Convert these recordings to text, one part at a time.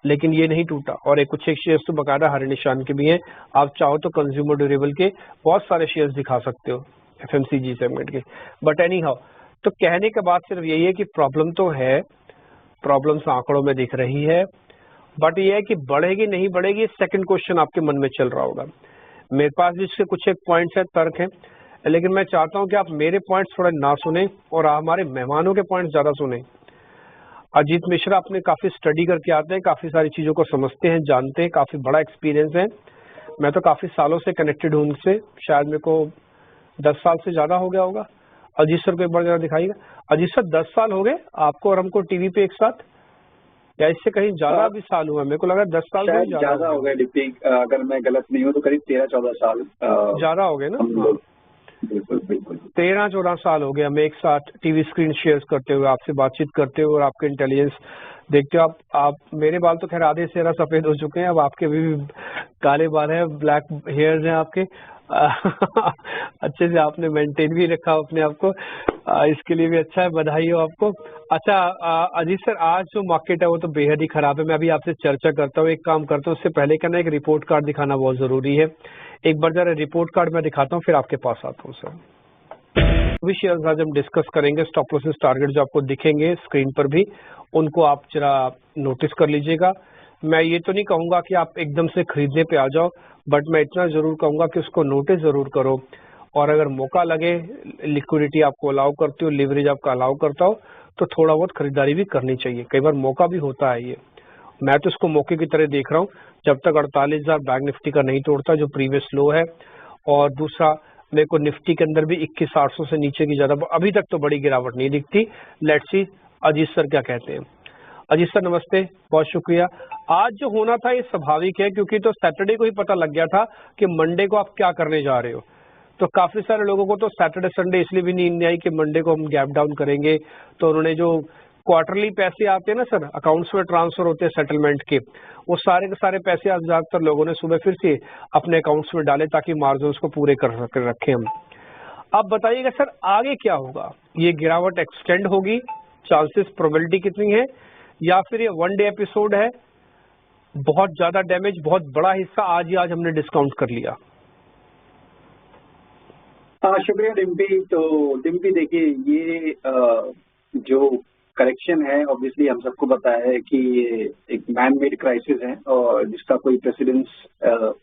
लेकिन ये नहीं टूटा, और एक कुछ एक शेयर्स तो बकायदा हरे निशान के भी हैं। आप चाहो तो कंज्यूमर ड्यूरेबल के बहुत सारे शेयर्स दिखा सकते हो एफएमसीजी सेगमेंट के। बट एनी हाउ, तो कहने के बाद सिर्फ यही है कि प्रॉब्लम तो है, प्रॉब्लम्स आंकड़ों में दिख रही है, बट ये है कि बढ़ेगी नहीं बढ़ेगी, सेकंड क्वेश्चन आपके मन में चल रहा होगा। मेरे पास भी इसके कुछ एक पॉइंट्स है, तर्क हैं, लेकिन मैं चाहता हूं कि आप मेरे पॉइंट्स थोड़ा ना सुने और हमारे मेहमानों के पॉइंट्स ज्यादा सुने। अजीत मिश्रा अपने काफी स्टडी करके आते हैं, काफी सारी चीजों को समझते हैं, जानते हैं, काफी बड़ा एक्सपीरियंस है। मैं तो काफी सालों से कनेक्टेड हूँ उनसे, शायद मेरे को 10 साल से ज्यादा हो गया होगा। अजीत सर को एक बार जरा दिखाइएगा। अजीत सर 10 साल हो गए आपको और हमको टीवी पे एक साथ, या इससे कहीं ज्यादा भी साल हुआ? मेरे को लगा 10 साल से ज्यादा हो गए डिप्टी, अगर मैं गलत नहीं हूँ तो करीब 13-14 साल ज्यादा हो गए ना। हाँ। बिल्कुल बिल्कुल 13-14 साल हो गए हमें एक साथ टीवी स्क्रीन शेयर करते हुए, आपसे बातचीत करते हुए और आपके इंटेलिजेंस देखते हो। आप मेरे बाल तो खैर आधे से सफेद हो चुके हैं, अब आपके भी काले बाल हैं, ब्लैक हेयर्स हैं आपके। अच्छे से आपने मेंटेन भी रखा अपने आप को, इसके लिए भी अच्छा है, बधाई हो आपको। अच्छा अजीत सर, आज जो मार्केट है वो तो बेहद ही खराब है। मैं अभी आपसे चर्चा करता हूँ, एक काम करता हूँ, उससे पहले क्या ना एक रिपोर्ट कार्ड दिखाना बहुत जरूरी है। एक बार जरा रिपोर्ट कार्ड मैं दिखाता हूँ, फिर आपके पास आता हूँ सर। भी शेयर्स आज हम डिस्कस करेंगे, स्टॉप लॉसेस टारगेट जो आपको दिखेंगे स्क्रीन पर भी, उनको आप जरा नोटिस कर लीजिएगा। मैं ये तो नहीं कहूंगा कि आप एकदम से खरीदने पे आ जाओ, बट मैं इतना जरूर कहूंगा कि उसको नोटिस जरूर करो, और अगर मौका लगे, लिक्विडिटी आपको अलाउ करती हो, लिवरेज आपका अलाउ करता हो, तो थोड़ा बहुत खरीदारी भी करनी चाहिए। कई बार मौका भी होता है ये, मैं तो इसको मौके की तरह देख रहा हूँ। जब तक 48,000 बैंक निफ्टी का नहीं तोड़ता जो प्रीवियस लो है, और दूसरा मेरे को निफ्टी के अंदर भी 21,800 से नीचे की ज्यादा अभी तक तो बड़ी गिरावट नहीं दिखती। लेट्स सी अजीत सर क्या कहते हैं। अजीत सर नमस्ते, बहुत शुक्रिया। आज जो होना था ये स्वाभाविक है, क्योंकि तो सैटरडे को ही पता लग गया था कि मंडे को आप क्या करने जा रहे हो। तो काफी सारे लोगों को तो सैटरडे संडे इसलिए भी नींद नहीं आई कि मंडे को हम गैप डाउन करेंगे। तो उन्होंने जो क्वार्टरली पैसे आते हैं ना सर, अकाउंट्स में ट्रांसफर होते हैं सेटलमेंट के, वो सारे के सारे पैसे आज ज्यादातर लोगों ने सुबह फिर से अपने अकाउंट्स में डाले ताकि मार्जिन को पूरे कर रखें हम। अब बताइएगा सर आगे क्या होगा? ये गिरावट एक्सटेंड होगी, चांसेस प्रोबेबिलिटी कितनी है, या फिर ये वन डे एपिसोड है, बहुत ज्यादा डैमेज, बहुत बड़ा हिस्सा आज ही आज हमने डिस्काउंट कर लिया? हाँ शुक्रिया डिम्पी। तो डिम्पी देखिए, ये जो करेक्शन है ऑब्वियसली हम सबको पता है कि ये एक मैन मेड क्राइसिस है और जिसका कोई प्रेसिडेंस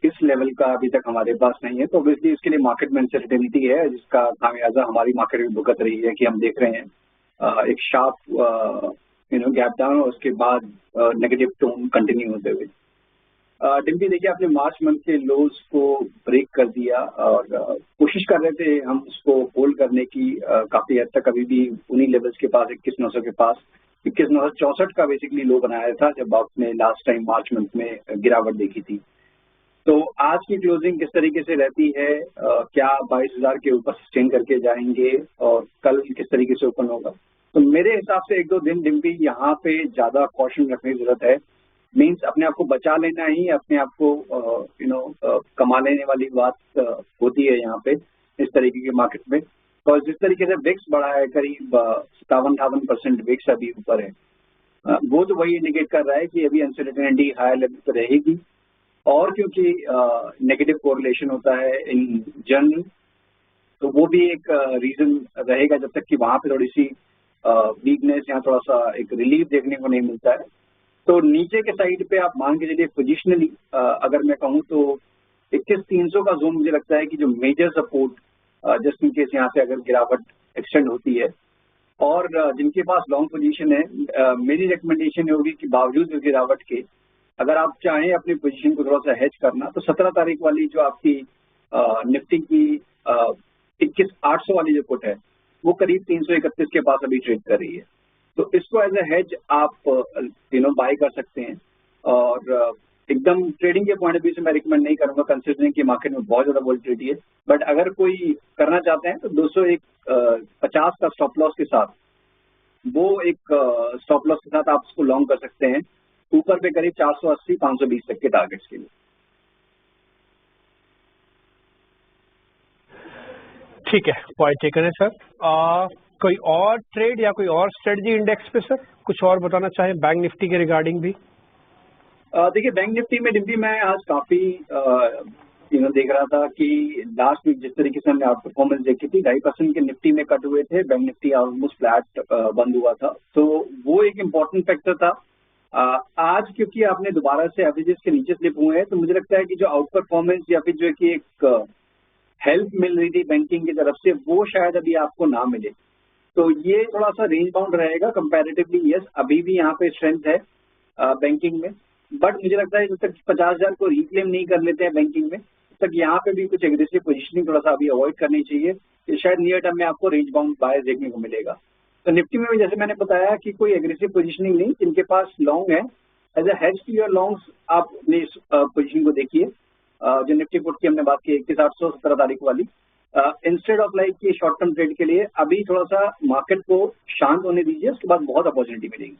इस लेवल का अभी तक हमारे पास नहीं है। तो ऑब्वियसली इसके लिए मार्केट में अनसर्टेनिटी है, जिसका खामियाजा हमारी मार्केट में भुगत रही है कि हम देख रहे हैं एक शार्प गैप डाउन और उसके बाद नेगेटिव टोन कंटिन्यू होते हुए। डिम्पी देखिए, आपने मार्च मंथ के लोज को ब्रेक कर दिया और कोशिश कर रहे थे हम उसको होल्ड करने की काफी हद तक। अभी भी उन्हीं लेवल्स के पास 21,900 के पास 21,964 का बेसिकली लो बनाया था जब आपने लास्ट टाइम मार्च मंथ में गिरावट देखी थी। तो आज की क्लोजिंग किस तरीके से रहती है, क्या 22,000 के ऊपर सस्टेन करके जाएंगे और कल किस तरीके से ओपन होगा? तो मेरे हिसाब से 1-2 दिन डिम्पी यहाँ पे ज्यादा कॉशन रखने की जरूरत है। मीन्स अपने आप को बचा लेना ही अपने आप को कमा लेने वाली बात होती है यहाँ पे इस तरीके के मार्केट में। और जिस तरीके से विक्स बढ़ा है, करीब 57-58% विक्स अभी ऊपर है, वो तो वही इंडिकेट कर रहा है कि अभी अनसर्टेनिटी हाई लेवल पर रहेगी। और क्योंकि नेगेटिव कोरिलेशन होता है इन जनरल, तो वो भी एक रीजन रहेगा जब तक कि वहां पे थोड़ी सी वीकनेस या थोड़ा सा एक रिलीफ देखने को नहीं मिलता है। तो नीचे के साइड पे आप मान के चलिए पोजिशनली अगर मैं कहूँ तो 21,300 का जोन मुझे लगता है कि जो major support just in case यहाँ से अगर गिरावट एक्सटेंड होती है। और जिनके पास लॉन्ग पोजीशन है, मेरी रिकमेंडेशन होगी कि बावजूद इस गिरावट के अगर आप चाहें अपनी पोजीशन को थोड़ा सा हेज करना, तो 17 तारीख वाली जो आपकी निफ्टी की 21,800 वाली जो पुट है वो करीब 331 के पास अभी ट्रेड कर रही है। तो इसको एज ए हेज आप बाय कर सकते हैं। और एकदम ट्रेडिंग के पॉइंट ऑफ व्यू से मैं रिकमेंड नहीं करूंगा, कंसिडरिंग कि मार्केट में बहुत ज्यादा वॉलिटिलिटी है। बट अगर कोई करना चाहते हैं तो 201.50 का स्टॉप लॉस के साथ, वो एक स्टॉप लॉस के साथ आप उसको लॉन्ग कर सकते हैं ऊपर पे करीब 480-520 तक के टारगेट्स के लिए। ठीक है, पॉइंट टेकन है सर। कोई और ट्रेड या कोई और स्ट्रेटजी इंडेक्स पे सर कुछ और बताना चाहे बैंक निफ्टी के रिगार्डिंग भी? देखिए बैंक निफ्टी में डिम्पी मैं आज काफी देख रहा था कि लास्ट वीक जिस तरीके से हमने आउट परफॉर्मेंस देखी थी 2.5% के निफ्टी में कट हुए थे, बैंक निफ्टी ऑलमोस्ट फ्लैट बंद हुआ था, तो वो एक इम्पॉर्टेंट फैक्टर था। आज क्योंकि आपने दोबारा से एवरेजेस के नीचे स्लिप हुए हैं, तो मुझे लगता है कि जो आउट परफॉर्मेंस या फिर जो है कि एक हेल्प मिल रही थी बैंकिंग की तरफ से, वो शायद अभी आपको ना मिले, तो ये थोड़ा सा रेंज बाउंड रहेगा कंपैरेटिवली। यस, अभी भी यहाँ पे स्ट्रेंथ है बैंकिंग में, बट मुझे लगता है जब तक 50,000 को रिक्लेम नहीं कर लेते हैं बैंकिंग में, तब तक यहाँ पे भी कुछ एग्रेसिव पोजीशनिंग थोड़ा सा अभी अवॉइड करनी चाहिए। कि शायद नियर टर्म में आपको रेंज बाउंड बायर्स देखने को मिलेगा। तो निफ्टी में भी जैसे मैंने बताया कि कोई एग्रेसिव पोजीशनिंग नहीं, जिनके पास लॉन्ग है as a hedge to your longs आप अपनी इस पोजीशन को देखिए। जो निफ्टी पुट की हमने बात की 21,800 17 तारीख वाली, इंस्टेड ऑफ लाइक की शॉर्ट टर्म ट्रेड के लिए अभी थोड़ा सा मार्केट को शांत होने दीजिए, उसके बाद बहुत अपॉर्चुनिटी मिलेगी।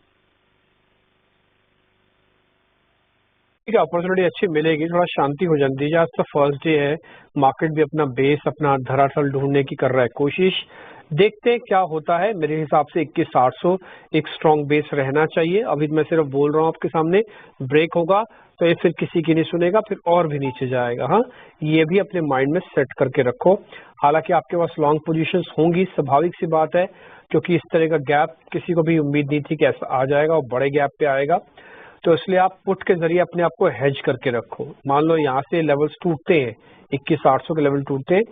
ठीक है, अपॉर्चुनिटी अच्छी मिलेगी, थोड़ा शांति हो जानी दीजिए। आज तो फर्स्ट डे है, मार्केट भी अपना बेस, अपना धरातल ढूंढने की कर रहा है कोशिश। देखते हैं क्या होता है। मेरे हिसाब से 21,800 एक स्ट्रॉन्ग बेस रहना चाहिए। अभी मैं सिर्फ बोल रहा हूँ आपके सामने, ब्रेक होगा तो ये फिर किसी की नहीं सुनेगा, फिर और भी नीचे जाएगा। हाँ, ये भी अपने माइंड में सेट करके रखो। हालांकि आपके पास लॉन्ग पोजीशंस होंगी, स्वाभाविक सी बात है, क्योंकि इस तरह का गैप किसी को भी उम्मीद नहीं थी कि ऐसा आ जाएगा और बड़े गैप पे आएगा। तो इसलिए आप पुट के जरिए अपने आप को हेज करके रखो। मान लो यहाँ से लेवल्स टूटते हैं, 21,800 के लेवल टूटते हैं,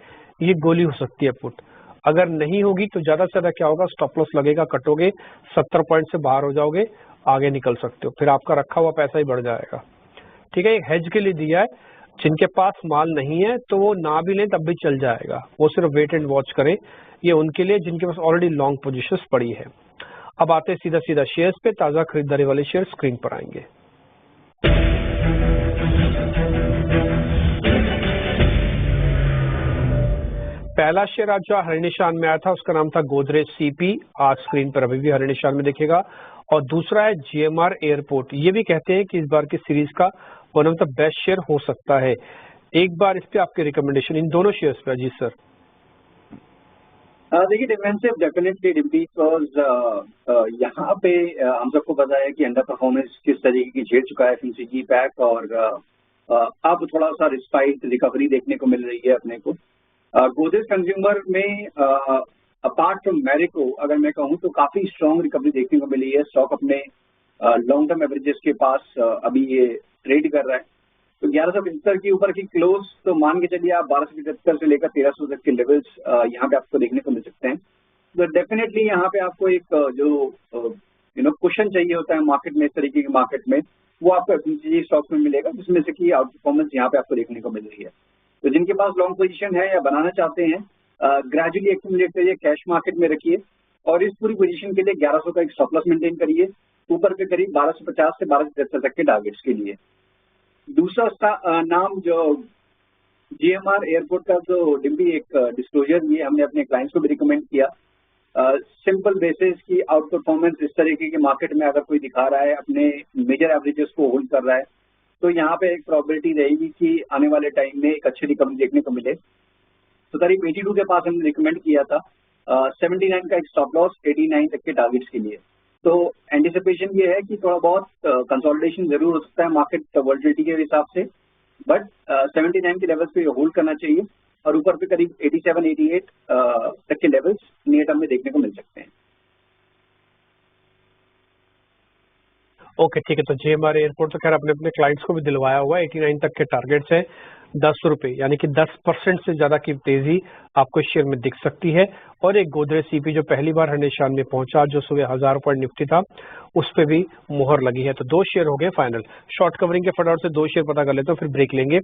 ये गोली हो सकती है पुट। अगर नहीं होगी तो ज्यादा से ज्यादा क्या होगा, स्टॉप लॉस लगेगा, कटोगे, 70 पॉइंट से बाहर हो जाओगे, आगे निकल सकते हो, फिर आपका रखा हुआ पैसा ही बढ़ जाएगा। ठीक है, एक हेज के लिए दिया है। जिनके पास माल नहीं है तो वो ना भी लें तब भी चल जाएगा, वो सिर्फ वेट एंड वॉच करें। ये उनके लिए जिनके पास ऑलरेडी लॉन्ग पोजीशंस पड़ी है। अब आते हैं सीधा सीधा शेयर्स पे। ताजा खरीदारी वाले शेयर स्क्रीन पर आएंगे। पहला शेयर आज जो हरे निशान में आया था उसका नाम था गोदरेज सीपी, आज स्क्रीन पर अभी भी हरे निशान में दिखेगा। और दूसरा है जीएमआर एयरपोर्ट। ये भी कहते हैं कि इस बार की सीरीज का one of the best share हो सकता है। एक बार इस पे आपकी रिकमेंडेशन इन दोनों शेयर्स पे अजीत सर। देखिए डिफेंसिव डेफिनेटली डिम्पी, बिकॉज यहाँ पे हम सबको पता है कि अंडर परफॉर्मेंस किस तरीके की झेल चुका है एफएमसीजी पैक, और अब थोड़ा सा रिस्पाइट रिकवरी देखने को मिल रही है अपने को। गोदरेज कंज्यूमर में अपार्ट फ्रॉम मैरिको अगर मैं कहूँ तो काफी स्ट्रॉन्ग रिकवरी देखने को मिली है। स्टॉक अपने लॉन्ग टर्म एवरेजेस के पास अभी ये ट्रेड कर रहा है। तो 1175 के ऊपर की क्लोज, तो मान के चलिए आप 1275 से लेकर 1300 तक के लेवल्स यहाँ पे आपको देखने को मिल सकते हैं। तो डेफिनेटली यहाँ पे आपको एक जो कुशन चाहिए होता है मार्केट में, इस तरीके के मार्केट में, वो आपको एफएमसीजी स्टॉक में मिलेगा, जिसमें से कि आउट परफॉर्मेंस यहाँ पे आपको देखने को मिल रही है। तो जिनके पास लॉन्ग पोजीशन है या बनाना चाहते हैं, ग्रेजुअली एक्यूमुलेट करिए, कैश मार्केट में रखिए, और इस पूरी पोजीशन के लिए 1100 का एक स्टॉप लॉस मेंटेन करिए, ऊपर के करीब 1250 से 1273 तक के टारगेट्स के लिए। दूसरा नाम जो जीएमआर एयरपोर्ट का जो डिम्पी एक डिस्क्लोजर, ये हमने अपने क्लाइंट्स को भी रिकमेंड किया। सिंपल बेसिस की आउट परफॉर्मेंस इस तरीके के मार्केट में अगर कोई दिखा रहा है, अपने मेजर एवरेजेस को होल्ड कर रहा है, तो यहाँ पे एक प्रोबेबिलिटी रहेगी कि आने वाले टाइम में एक अच्छी रिकवरी देखने को मिले। तो करीब 82 के पास हमने रिकमेंड किया था, 79 का एक स्टॉप लॉस, 89 तक के टारगेट्स के लिए। तो एंटिसिपेशन ये है कि थोड़ा बहुत कंसोलिडेशन जरूर हो सकता है मार्केट वोलेटिलिटी के हिसाब से, बट 79 के लेवल्स पे होल्ड करना चाहिए, और ऊपर पे करीब 87 88 तक के लेवल्स नियर टर्म में देखने को मिल सकते हैं। ओके ठीक है, तो जीएमआर एयरपोर्ट तो खैर अपने अपने क्लाइंट्स को भी दिलवाया हुआ है। 89 तक के टारगेट्स है, 10 रुपए, यानी कि 10% से ज्यादा की तेजी आपको शेयर में दिख सकती है। और एक गोदरेज सीपी जो पहली बार हर निशान में पहुंचा, जो सुबह 1000 पॉइंट निफ्टी था, उस पर भी मुहर लगी है। तो 2 शेयर हो गए फाइनल। शॉर्ट कवरिंग के फटाफट से 2 शेयर पता कर लेते हो, फिर ब्रेक लेंगे।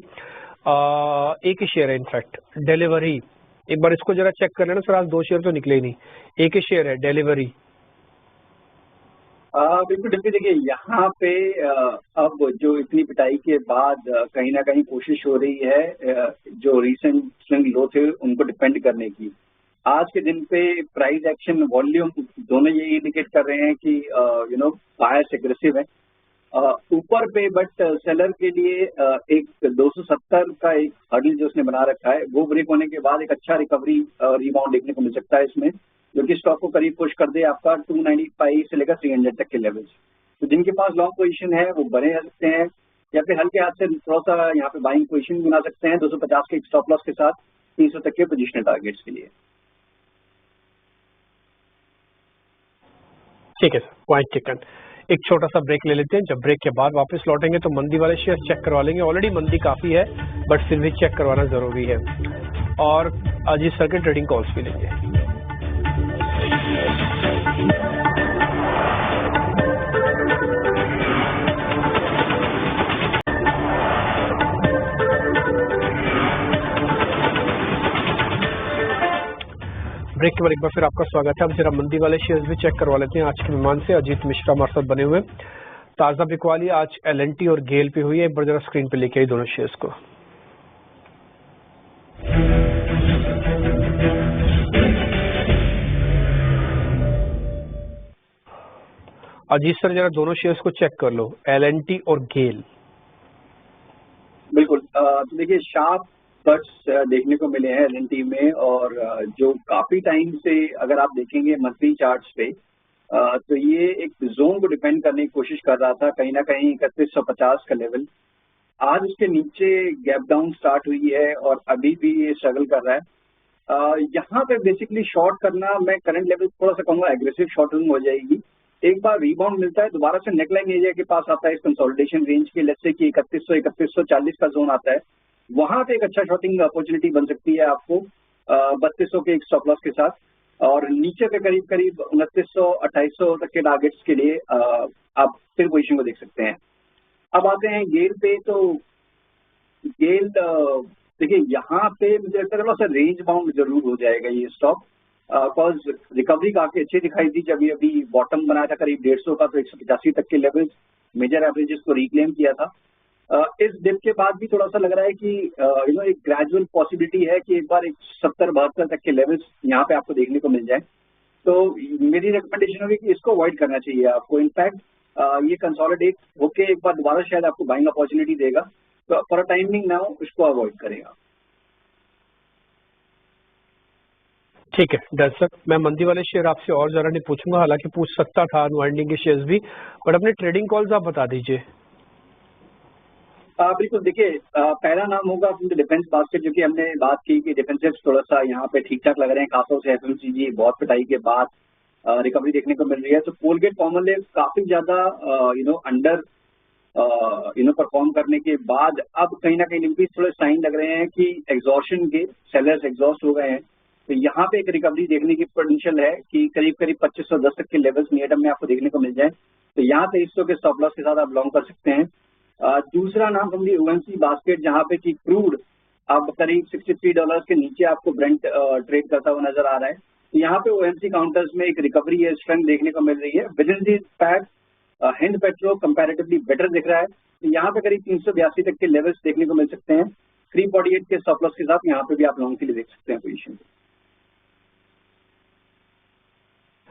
एक ही शेयर है इनफैक्ट, डिलीवरी। एक बार इसको जरा चेक कर लेना सर, आज 2 शेयर तो निकले ही नहीं, एक ही शेयर है डिलीवरी। बिल्कुल डिम्पी, देखिए यहाँ पे अब जो इतनी पिटाई के बाद कहीं ना कहीं कोशिश हो रही है जो रिसेंट स्विंग लो थे उनको डिपेंड करने की। आज के दिन पे प्राइस एक्शन, वॉल्यूम दोनों ये इंडिकेट कर रहे हैं कि बायर्स एग्रेसिव है ऊपर पे, बट सेलर के लिए एक 270 का एक हर्डल जो उसने बना रखा है, वो ब्रेक होने के बाद एक अच्छा रिकवरी रिबाउंड देखने को मिल सकता है इसमें, जो कि स्टॉक को करीब पुश कर दे आपका 295 से लेकर 300 तक के लेवल्स। तो जिनके पास लॉन्ग पोजीशन है वो बने रह सकते हैं। या फिर हल्के हाथ से थोड़ा सा यहाँ पे बाइंग पोजीशन बना सकते हैं 250 के स्टॉप लॉस के साथ 300 तक के पोजिशनल टारगेट्स के लिए। ठीक है सर, पॉइंट टेकन। एक छोटा सा ब्रेक ले लेते हैं, जब ब्रेक के बाद वापस लौटेंगे तो मंदी वाले शेयर चेक करवा लेंगे। ऑलरेडी मंदी काफी है बट फिर भी चेक करवाना जरूरी है, और अजीत सर के ट्रेडिंग कॉल्स भी लेंगे। ब्रेक के बाद एक बार फिर आपका स्वागत है। अब जरा मंदी वाले शेयर्स भी चेक करवा लेते हैं आज के मेहमान से। अजीत मिश्रा हमारे साथ बने हुए। ताजा बिकवाली आज एल&टी और गेल पे हुई है। एक बार जरा स्क्रीन पे लेके आई दोनों शेयर्स को। अजीत सर जरा दोनों शेयर्स को चेक कर लो, एल&टी और गेल। बिल्कुल, तो देखिए शार्प कट्स देखने को मिले हैं एल&टी में, और जो काफी टाइम से अगर आप देखेंगे मंथली चार्ट्स पे तो ये एक जोन को डिपेंड करने की कोशिश कर रहा था, कहीं ना कहीं 3150 का लेवल। आज उसके नीचे गैप डाउन स्टार्ट हुई है और अभी भी ये स्ट्रगल कर रहा है। यहाँ पे बेसिकली शॉर्ट करना, मैं करंट लेवल थोड़ा सा कहूँगा एग्रेसिव शॉर्टिंग हो जाएगी। एक बार रिबाउंड मिलता है, दोबारा से नेकलाइन एरिया के पास आता है इस कंसोलिडेशन रेंज के, लेट्स से कि 3140 का जोन आता है, वहां पे एक अच्छा शॉर्टिंग अपॉर्चुनिटी बन सकती है आपको 3200 के एक स्टॉप लॉस के साथ, और नीचे पे करीब करीब 2900 2800 तक के टारगेट्स के लिए आप फिर पोजीशन को देख सकते हैं। अब आते हैं गेल पे। तो गेल देखिए यहाँ पे मुझे लगता है थोड़ा सा रेंज बाउंड जरूर हो जाएगा ये स्टॉक, बिकॉज रिकवरी काफी अच्छी दिखाई दी जब ये अभी बॉटम बनाया था करीब 150 का, तो 185 तक के लेवल्स मेजर एवरेजेस को रिक्लेम किया था। इस डिप के बाद भी थोड़ा सा लग रहा है कि एक ग्रेजुअल पॉसिबिलिटी है कि एक बार 70-72 तक के लेवल्स यहाँ पे आपको देखने को मिल जाए। तो मेरी रिकमेंडेशन होगी कि इसको अवॉइड करना चाहिए आपको। इनफैक्ट ये कंसोलिडेट होके एक बार दोबारा शायद आपको बाइंग अपॉर्चुनिटी देगा, तो फॉर टाइमिंग नाउ इसको अवॉइड करेगा। ठीक है डर सर, मैं मंदी वाले शेयर आपसे और जरा नहीं पूछूंगा, हालांकि पूछ सकता था अनवाइंडिंग के शेयर्स भी, बट अपने ट्रेडिंग कॉल्स आप बता दीजिए। बिल्कुल, देखिए पहला नाम होगा अपने डिफेंस बास्केट, जो कि हमने बात की कि डिफेंसिव थोड़ा सा यहाँ पे ठीक ठाक लग रहे हैं, खासतौर से एफएमसीजी बहुत पिटाई के बाद रिकवरी देखने को मिल रही है। तो कोलगेट पाल्मोलिव काफी ज्यादा अंडर परफॉर्म करने के बाद अब कहीं ना कहीं भी थोड़े साइन लग रहे हैं कि एग्जॉर्शन के सेलर्स एग्जॉस्ट हो गए हैं। तो यहाँ पे एक रिकवरी देखने की पोटेंशियल है कि करीब करीब 2510 तक के लेवल्स नियर टर्म में आपको देखने को मिल जाए। तो यहाँ 2300 के स्टॉप लॉस के साथ आप लॉन्ग कर सकते हैं। दूसरा नाम होंगी ओएमसी बास्केट, जहाँ पे कि क्रूड अब करीब $63 के नीचे आपको ब्रेंट ट्रेड करता हुआ नजर आ रहा है। तो यहाँ पे ओएमसी काउंटर्स में एक रिकवरी है, स्ट्रेंथ देखने को मिल रही है। With in the fact Hind petro comparatively better दिख रहा है। तो यहाँ पे करीब 382 तक के लेवल्स देखने को मिल सकते हैं। 348 के स्टॉप लॉस के साथ यहाँ पे भी आप लॉन्ग के लिए देख सकते हैं पोजीशन।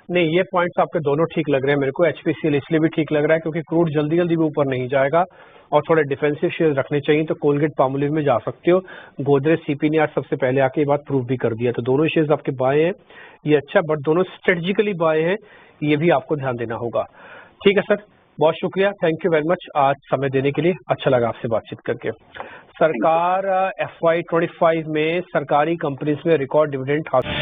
नहीं, ये पॉइंट्स आपके दोनों ठीक लग रहे हैं मेरे को। एचपीसीएल इसलिए भी ठीक लग रहा है क्योंकि क्रूड जल्दी जल्दी भी ऊपर नहीं जाएगा और थोड़े डिफेंसिव शेयर रखने चाहिए, तो कोलगेट पाल्मोलिव में जा सकते हो। गोदरेज सीपी ने आज सबसे पहले आके ये बात प्रूव भी कर दिया, तो दोनों शेयर्स आपके बाय हैं, ये अच्छा, बट दोनों स्ट्रेटेजिकली बाय हैं, ये भी आपको ध्यान देना होगा। ठीक है सर, बहुत शुक्रिया, थैंक यू वेरी मच आज समय देने के लिए, अच्छा लगा आपसे बातचीत करके। सरकार FY25 में सरकारी कंपनीज में रिकॉर्ड डिविडेंड हासिल